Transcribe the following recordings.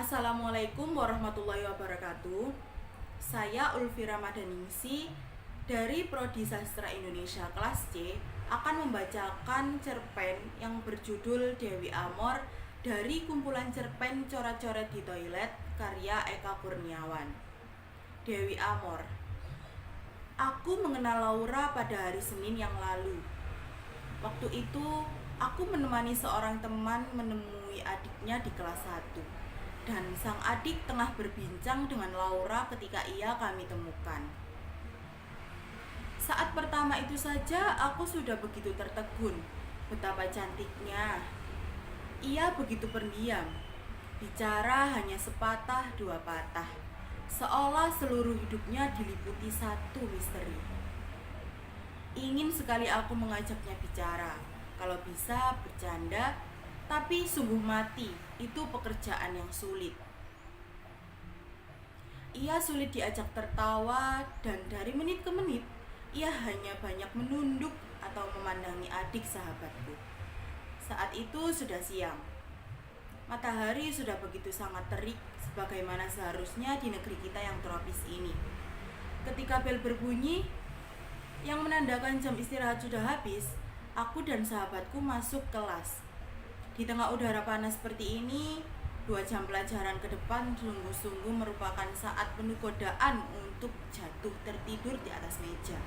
Assalamualaikum warahmatullahi wabarakatuh. Saya Ulfira Madaningsi dari Prodi Sastra Indonesia kelas C akan membacakan cerpen yang berjudul Dewi Amor dari kumpulan cerpen Coret-coret di Toilet karya Eka Kurniawan. Dewi Amor. Aku mengenal Laura pada hari Senin yang lalu. Waktu itu aku menemani seorang teman menemui adiknya di kelas 1. Dan sang adik tengah berbincang dengan Laura ketika ia kami temukan. Saat pertama itu saja aku sudah begitu tertegun. Betapa cantiknya. Ia begitu pendiam. Bicara hanya sepatah dua patah. Seolah seluruh hidupnya diliputi satu misteri. Ingin sekali aku mengajaknya bicara. Kalau bisa bercanda, tapi sungguh mati, itu pekerjaan yang sulit. Ia sulit diajak tertawa dan dari menit ke menit, ia hanya banyak menunduk atau memandangi adik sahabatku. Saat itu sudah siang. Matahari sudah begitu sangat terik sebagaimana seharusnya di negeri kita yang tropis ini. Ketika bel berbunyi, yang menandakan jam istirahat sudah habis, aku dan sahabatku masuk kelas. Di tengah udara panas seperti ini, 2 jam pelajaran ke depan sungguh-sungguh merupakan saat penuh godaan untuk jatuh tertidur di atas meja.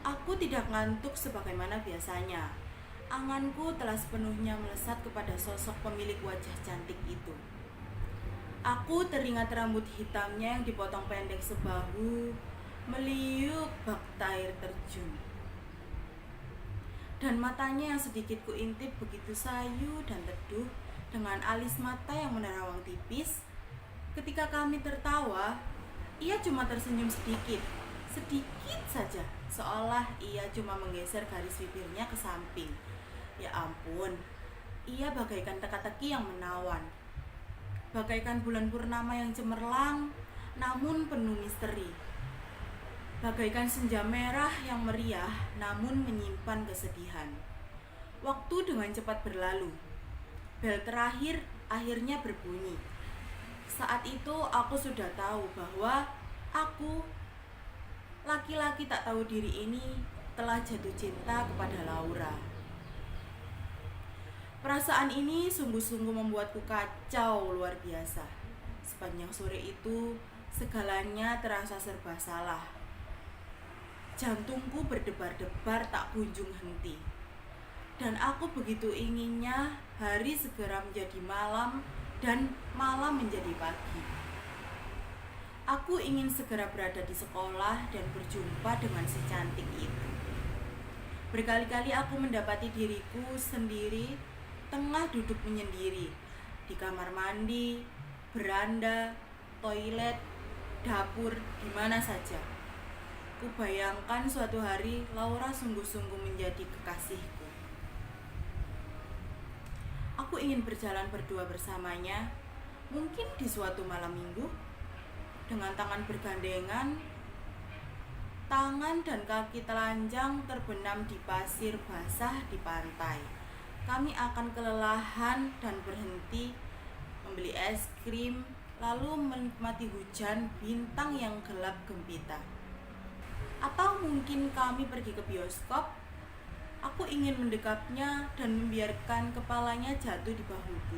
Aku tidak ngantuk sebagaimana biasanya. Anganku telah sepenuhnya melesat kepada sosok pemilik wajah cantik itu. Aku teringat rambut hitamnya yang dipotong pendek sebahu, meliuk bak air terjun. Dan matanya yang sedikit kuintip begitu sayu dan teduh dengan alis mata yang menerawang tipis. Ketika kami tertawa, ia cuma tersenyum sedikit saja, seolah ia cuma menggeser garis bibirnya ke samping. Ya ampun, ia bagaikan teka-teki yang menawan, bagaikan bulan purnama yang cemerlang namun penuh misteri, bagaikan senja merah yang meriah namun menyimpan kesedihan. Waktu dengan cepat berlalu. Bel terakhir akhirnya berbunyi. Saat itu aku sudah tahu bahwa aku, laki-laki tak tahu diri ini, telah jatuh cinta kepada Laura. Perasaan ini sungguh-sungguh membuatku kacau luar biasa. Sepanjang sore itu, segalanya terasa serba salah. Jantungku berdebar-debar tak kunjung henti. Dan aku begitu inginnya hari segera menjadi malam dan malam menjadi pagi. Aku ingin segera berada di sekolah dan berjumpa dengan si cantik itu. Berkali-kali aku mendapati diriku sendiri tengah duduk menyendiri di kamar mandi, beranda, toilet, dapur, di mana saja. Kubayangkan suatu hari Laura sungguh-sungguh menjadi kekasihku. Aku ingin berjalan berdua bersamanya, mungkin di suatu malam minggu, dengan tangan bergandengan, tangan dan kaki telanjang terbenam di pasir basah di pantai. Kami akan kelelahan dan berhenti membeli es krim, lalu menikmati hujan bintang yang gelap gempita. Atau mungkin kami pergi ke bioskop. Aku ingin mendekapnya dan membiarkan kepalanya jatuh di bahuku.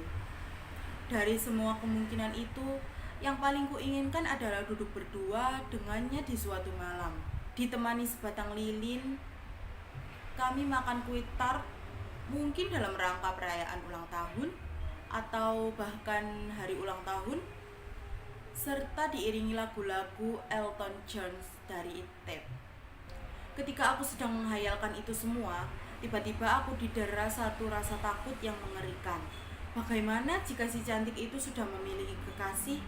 Dari semua kemungkinan itu, yang paling kuinginkan adalah duduk berdua dengannya di suatu malam. Ditemani sebatang lilin, kami makan kue tart, mungkin dalam rangka perayaan ulang tahun atau bahkan hari ulang tahun, serta diiringi lagu-lagu Elton John dari Tape. Ketika aku sedang menghayalkan itu semua, tiba-tiba aku didera satu rasa takut yang mengerikan. Bagaimana jika si cantik itu sudah memiliki kekasih?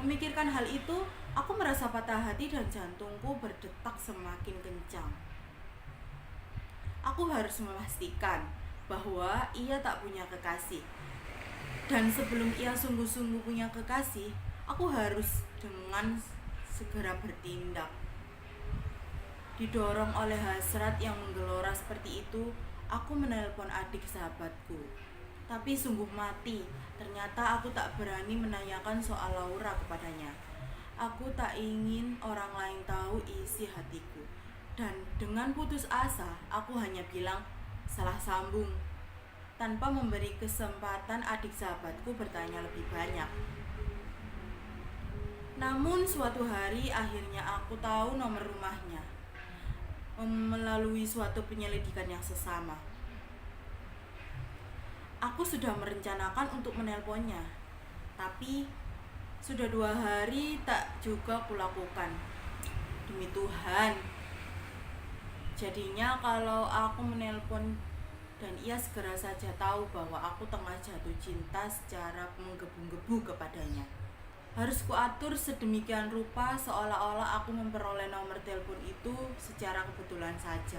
Memikirkan hal itu, aku merasa patah hati dan jantungku berdetak semakin kencang. Aku harus memastikan bahwa ia tak punya kekasih. Dan sebelum ia sungguh-sungguh punya kekasih, aku harus dengan segera bertindak. Didorong oleh hasrat yang menggelora seperti itu, aku menelpon adik sahabatku. Tapi sungguh mati, ternyata aku tak berani menanyakan soal Laura kepadanya. Aku tak ingin orang lain tahu isi hatiku. Dan dengan putus asa, aku hanya bilang, salah sambung, tanpa memberi kesempatan adik sahabatku bertanya lebih banyak. Namun suatu hari akhirnya aku tahu nomor rumahnya melalui suatu penyelidikan yang sesama. Aku sudah merencanakan untuk menelponnya, tapi sudah 2 hari tak juga kulakukan. Demi Tuhan. Jadinya kalau aku menelpon dan ia segera saja tahu bahwa aku tengah jatuh cinta secara menggebu-gebu kepadanya. Harus kuatur sedemikian rupa seolah-olah aku memperoleh nomor telepon itu secara kebetulan saja.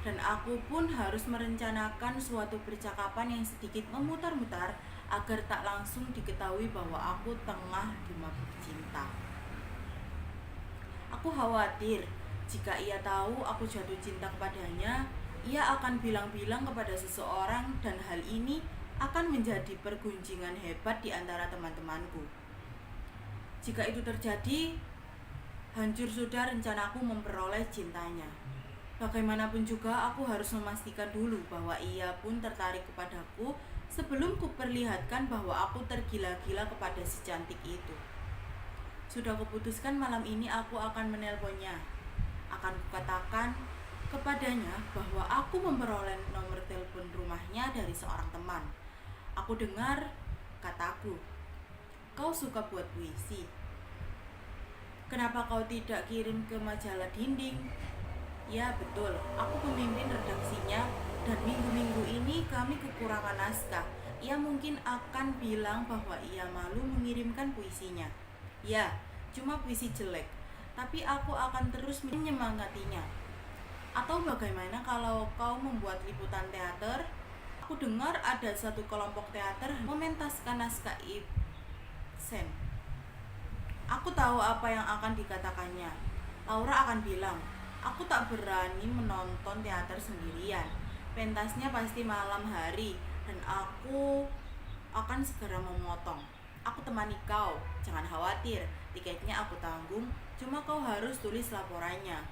Dan aku pun harus merencanakan suatu percakapan yang sedikit memutar-mutar agar tak langsung diketahui bahwa aku tengah dimabuk cinta. Aku khawatir jika ia tahu aku jatuh cinta kepadanya, ia akan bilang-bilang kepada seseorang dan hal ini akan menjadi pergunjingan hebat di antara teman-temanku. Jika itu terjadi, hancur sudah rencanaku memperoleh cintanya. Bagaimanapun juga aku harus memastikan dulu bahwa ia pun tertarik kepadaku sebelum kuperlihatkan bahwa aku tergila-gila kepada si cantik itu. Sudah kuputuskan malam ini aku akan menelponnya. Akan kukatakan kepadanya bahwa aku memperoleh nomor telepon rumahnya dari seorang teman. Aku dengar kataku, kau suka buat puisi. Kenapa kau tidak kirim ke majalah dinding? Ya betul, aku pemimpin redaksinya dan minggu-minggu ini kami kekurangan naskah. Ia mungkin akan bilang bahwa ia malu mengirimkan puisinya. Ya, cuma puisi jelek, tapi aku akan terus menyemangatinya. Atau bagaimana kalau kau membuat liputan teater? Aku dengar ada satu kelompok teater mementaskan naskah Ibsen. Aku tahu apa yang akan dikatakannya. Laura akan bilang, aku tak berani menonton teater sendirian. Pentasnya pasti malam hari dan aku akan segera memotong. Aku temani kau, jangan khawatir, tiketnya aku tanggung, cuma kau harus tulis laporannya.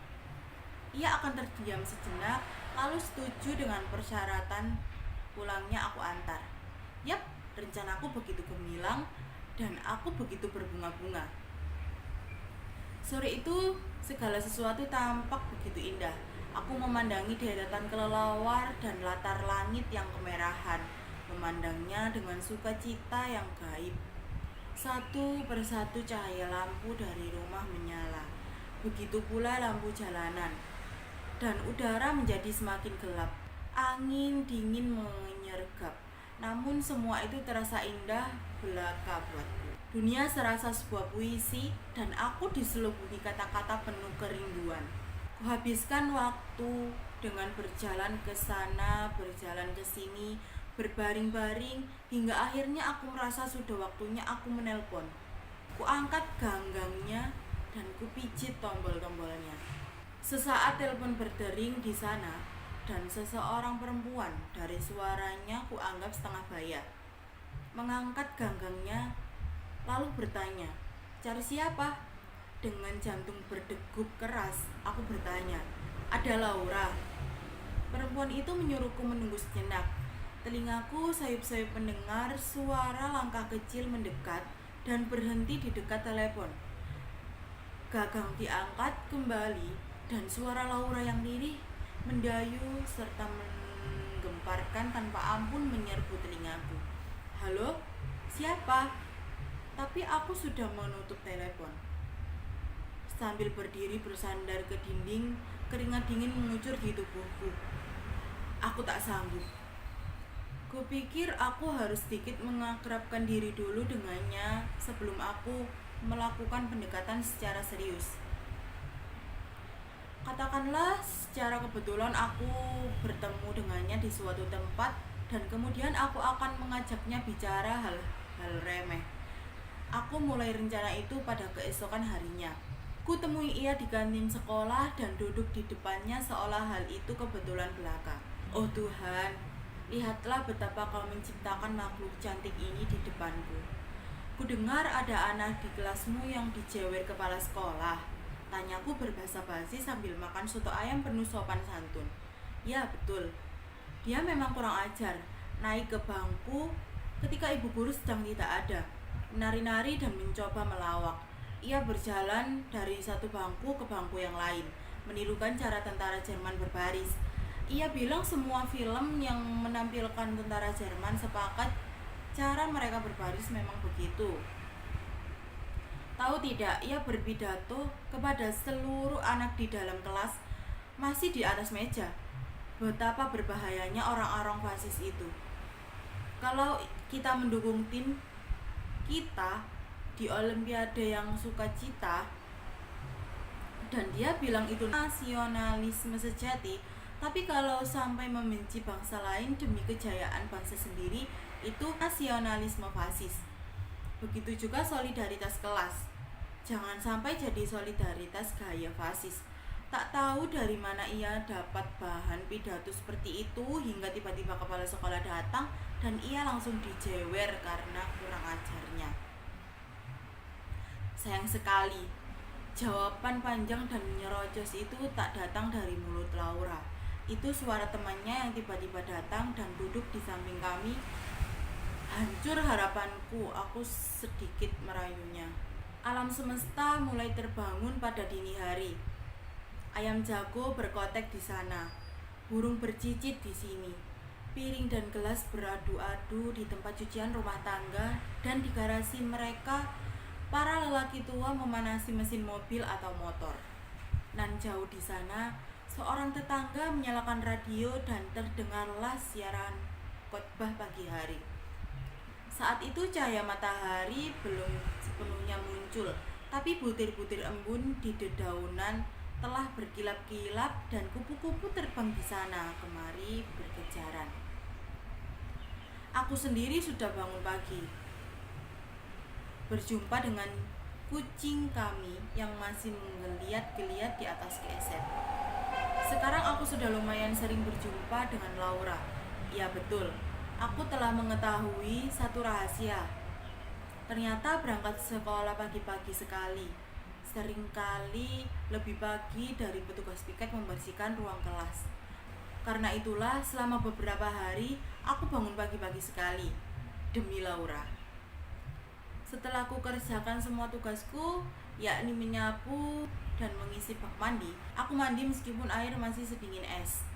Ia akan terdiam sejenak, lalu setuju dengan persyaratan pulangnya aku antar. Yap, rencanaku begitu gemilang dan aku begitu berbunga-bunga. Sore itu segala sesuatu tampak begitu indah. Aku memandangi deretan kelelawar dan latar langit yang kemerahan, memandangnya dengan sukacita yang gaib. Satu persatu cahaya lampu dari rumah menyala, begitu pula lampu jalanan, dan udara menjadi semakin gelap. Angin dingin menyergap, namun semua itu terasa indah belaka buatku. Dunia serasa sebuah puisi dan aku diselubungi kata-kata penuh kerinduan. Kuhabiskan waktu dengan berjalan ke sana, berjalan ke sini, berbaring-baring, hingga akhirnya aku merasa sudah waktunya aku menelpon. Kuangkat ganggangnya dan kupijit tombol-tombolnya. Sesaat telepon berdering di sana dan seseorang perempuan, dari suaranya kuanggap setengah bayar, mengangkat ganggangnya lalu bertanya, cari siapa? Dengan jantung berdegup keras, aku bertanya, ada Laura. Perempuan itu menyuruhku menunggu sejenak. Telingaku sayup-sayup mendengar suara langkah kecil mendekat dan berhenti di dekat telepon. Gagang diangkat kembali dan suara Laura yang lirih, mendayu serta menggemparkan tanpa ampun menyerbu telingaku. Halo? Siapa? Tapi aku sudah menutup telepon. Sambil berdiri bersandar ke dinding, keringat dingin mengucur di tubuhku. Aku tak sanggup. Kupikir aku harus sedikit mengakrabkan diri dulu dengannya sebelum aku melakukan pendekatan secara serius. Katakanlah secara kebetulan aku bertemu dengannya di suatu tempat dan kemudian aku akan mengajaknya bicara hal-hal remeh. Aku mulai rencana itu pada keesokan harinya. Ku temui ia di kantin sekolah dan duduk di depannya seolah hal itu kebetulan belaka. Oh Tuhan, Lihatlah betapa kau menciptakan makhluk cantik ini di depanku. Kudengar ada anak di kelasmu yang dijewer kepala sekolah. Tanyaku berbahasa basi sambil makan soto ayam penuh sopan santun. Ya betul, dia memang kurang ajar. Naik ke bangku ketika ibu guru sedang tidak ada, menari-nari dan mencoba melawak. Ia berjalan dari satu bangku ke bangku yang lain, menirukan cara tentara Jerman berbaris. Ia bilang semua film yang menampilkan tentara Jerman sepakat cara mereka berbaris memang begitu. Tahu tidak, ia berpidato kepada seluruh anak di dalam kelas, masih di atas meja, betapa berbahayanya orang-orang fasis itu. Kalau kita mendukung tim kita di Olimpiade yang sukacita, dan dia bilang itu nasionalisme sejati, tapi kalau sampai membenci bangsa lain demi kejayaan bangsa sendiri, itu nasionalisme fasis. Begitu juga solidaritas kelas. Jangan sampai jadi solidaritas gaya fasis. Tak tahu dari mana ia dapat bahan pidato seperti itu hingga tiba-tiba kepala sekolah datang dan ia langsung dijewer karena kurang ajarnya. Sayang sekali, jawaban panjang dan nyerocos itu tak datang dari mulut Laura. Itu suara temannya yang tiba-tiba datang dan duduk di samping kami. Hancur harapanku, aku sedikit merayunya. Alam semesta mulai terbangun pada dini hari. Ayam jago berkotek di sana, burung bercicit di sini. Piring dan gelas beradu-adu di tempat cucian rumah tangga, dan di garasi mereka para lelaki tua memanasi mesin mobil atau motor. Nan jauh di sana, seorang tetangga menyalakan radio dan terdengarlah siaran khotbah pagi hari. Saat itu cahaya matahari belum sepenuhnya muncul, tapi butir-butir embun di dedaunan telah berkilap-kilap dan kupu-kupu terbang di sana kemari berkejaran. Aku sendiri sudah bangun pagi, berjumpa dengan kucing kami yang masih menggeliat-geliat di atas keset. Sekarang aku sudah lumayan sering berjumpa dengan Laura. Ya betul, aku telah mengetahui satu rahasia. Ternyata berangkat sekolah pagi-pagi sekali, seringkali lebih pagi dari petugas piket membersihkan ruang kelas. Karena itulah selama beberapa hari aku bangun pagi-pagi sekali, demi Laura. Setelah aku kerjakan semua tugasku, yakni menyapu dan mengisi bak mandi, aku mandi meskipun air masih sedingin es.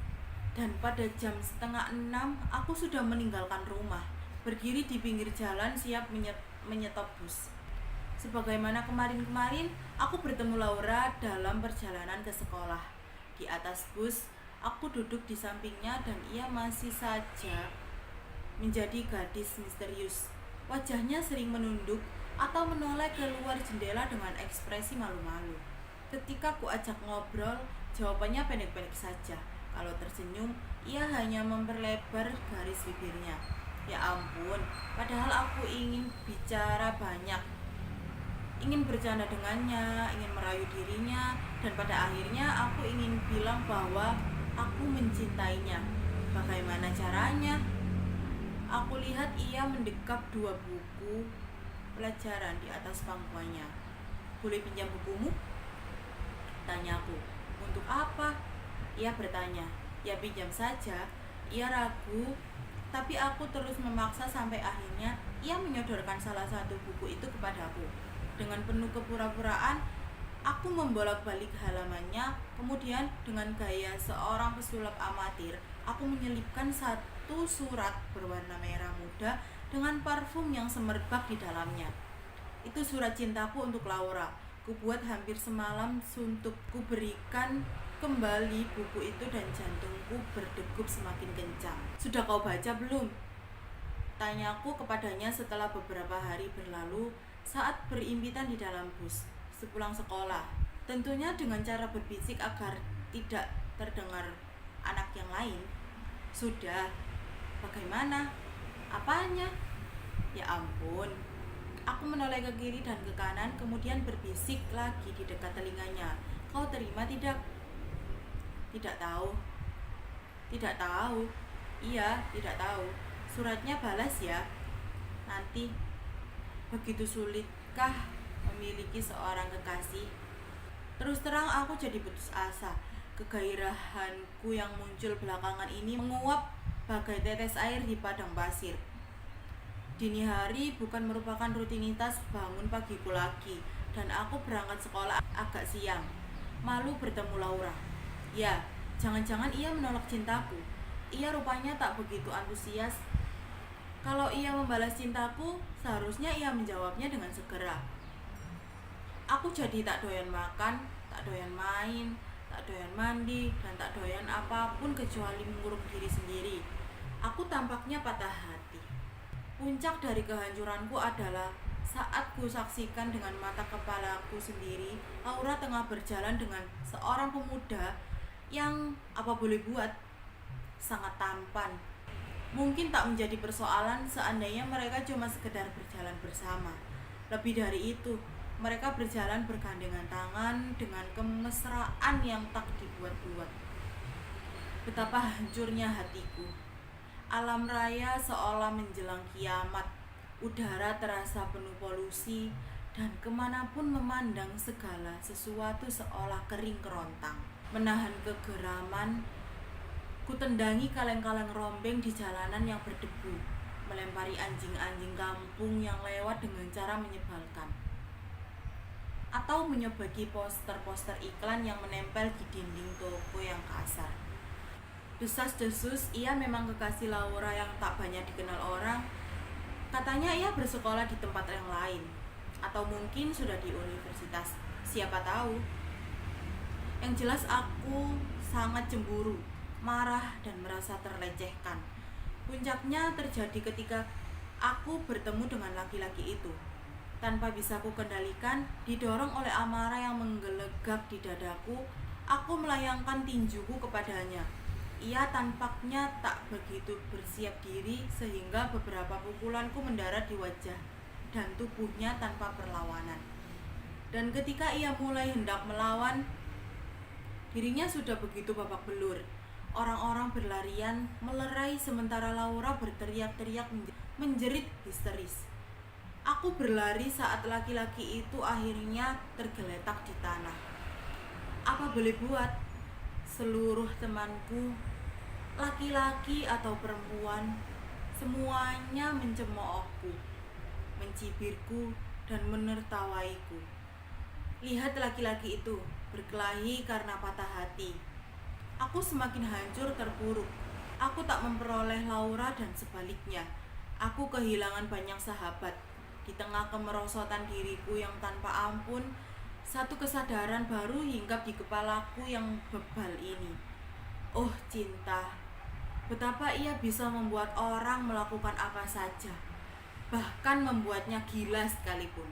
Dan pada jam 5:30 aku sudah meninggalkan rumah, berdiri di pinggir jalan siap menyetop bus. Sebagaimana kemarin-kemarin, aku bertemu Laura dalam perjalanan ke sekolah. Di atas bus, aku duduk di sampingnya dan ia masih saja menjadi gadis misterius. Wajahnya sering menunduk atau menoleh keluar jendela dengan ekspresi malu-malu. Ketika ku ajak ngobrol, jawabannya pendek-pendek saja. Kalau tersenyum, ia hanya memperlebar garis bibirnya. Ya ampun, padahal aku ingin bicara banyak, ingin bercanda dengannya, ingin merayu dirinya, dan pada akhirnya aku ingin bilang bahwa aku mencintainya. Bagaimana caranya? Aku lihat ia mendekap 2 buku pelajaran di atas pangkuannya. Boleh pinjam bukumu? Tanyaku. Untuk apa? Ia bertanya. Ya pinjam saja. Ia ragu, tapi aku terus memaksa sampai akhirnya ia menyodorkan salah satu buku itu kepadaku. Dengan penuh kepura-puraan, aku membolak-balik halamannya. Kemudian dengan gaya seorang pesulap amatir, aku menyelipkan satu surat berwarna merah muda dengan parfum yang semerbak di dalamnya. Itu surat cintaku untuk Laura. Kubuat hampir semalam suntuk. Ku berikan kembali buku itu dan jantungku berdegup semakin kencang. Sudah kau baca belum? Tanyaku kepadanya setelah beberapa hari berlalu saat berimpitan di dalam bus sepulang sekolah. Tentunya dengan cara berbisik agar tidak terdengar anak yang lain. Sudah. Bagaimana? Apanya? Ya ampun. Aku menoleh ke kiri dan ke kanan, kemudian berbisik lagi di dekat telinganya. Kau terima tidak? Tidak tahu. Tidak tahu. Iya, tidak tahu. Suratnya balas ya. Nanti, begitu sulitkah memiliki seorang kekasih? Terus terang aku jadi putus asa. Kegairahanku yang muncul belakangan ini menguap bagai tetes air di padang pasir. Dini hari bukan merupakan rutinitas bangun pagiku lagi, dan aku berangkat sekolah agak siang. Malu bertemu Laura. Ya, jangan-jangan ia menolak cintaku. Ia rupanya tak begitu antusias. Kalau ia membalas cintaku, seharusnya ia menjawabnya dengan segera. Aku jadi tak doyan makan, tak doyan main, tak doyan mandi, dan tak doyan apapun kecuali mengurung diri sendiri. Aku tampaknya patah hati. Puncak dari kehancuranku adalah saat ku saksikan dengan mata kepalaku sendiri, Laura tengah berjalan dengan seorang pemuda yang, apa boleh buat, sangat tampan. Mungkin tak menjadi persoalan seandainya mereka cuma sekedar berjalan bersama. Lebih dari itu, mereka berjalan bergandengan tangan dengan kemesraan yang tak dibuat-buat. Betapa hancurnya hatiku. Alam raya seolah menjelang kiamat. Udara terasa penuh polusi, dan kemanapun memandang segala sesuatu seolah kering kerontang. Menahan kegeraman, kutendangi kaleng-kaleng rombeng di jalanan yang berdebu, melempari anjing-anjing kampung yang lewat dengan cara menyebalkan, atau menyobeki poster-poster iklan yang menempel di dinding toko yang kasar. Desas-desus, ia memang kekasih Laura yang tak banyak dikenal orang. Katanya ia bersekolah di tempat yang lain, atau mungkin sudah di universitas, siapa tahu. Yang jelas aku sangat cemburu, marah, dan merasa terlecehkan. Puncaknya terjadi ketika aku bertemu dengan laki-laki itu. Tanpa bisa ku kendalikan, didorong oleh amarah yang menggelegak di dadaku, aku melayangkan tinjuku kepadanya. Ia tampaknya tak begitu bersiap diri sehingga beberapa pukulanku mendarat di wajah dan tubuhnya tanpa perlawanan. Dan ketika ia mulai hendak melawan, dirinya sudah begitu babak belur. Orang-orang berlarian melerai sementara Laura berteriak-teriak menjerit histeris. Aku berlari saat laki-laki itu akhirnya tergeletak di tanah. Apa boleh buat, seluruh temanku, laki-laki atau perempuan, semuanya mencemoohku, mencibirku, dan menertawaiku. Lihat laki-laki itu berkelahi karena patah hati. Aku semakin hancur terpuruk. Aku tak memperoleh Laura dan sebaliknya. Aku kehilangan banyak sahabat. Di tengah kemerosotan diriku yang tanpa ampun, satu kesadaran baru hinggap di kepalaku yang bebal ini. Oh cinta, betapa ia bisa membuat orang melakukan apa saja, bahkan membuatnya gila sekalipun.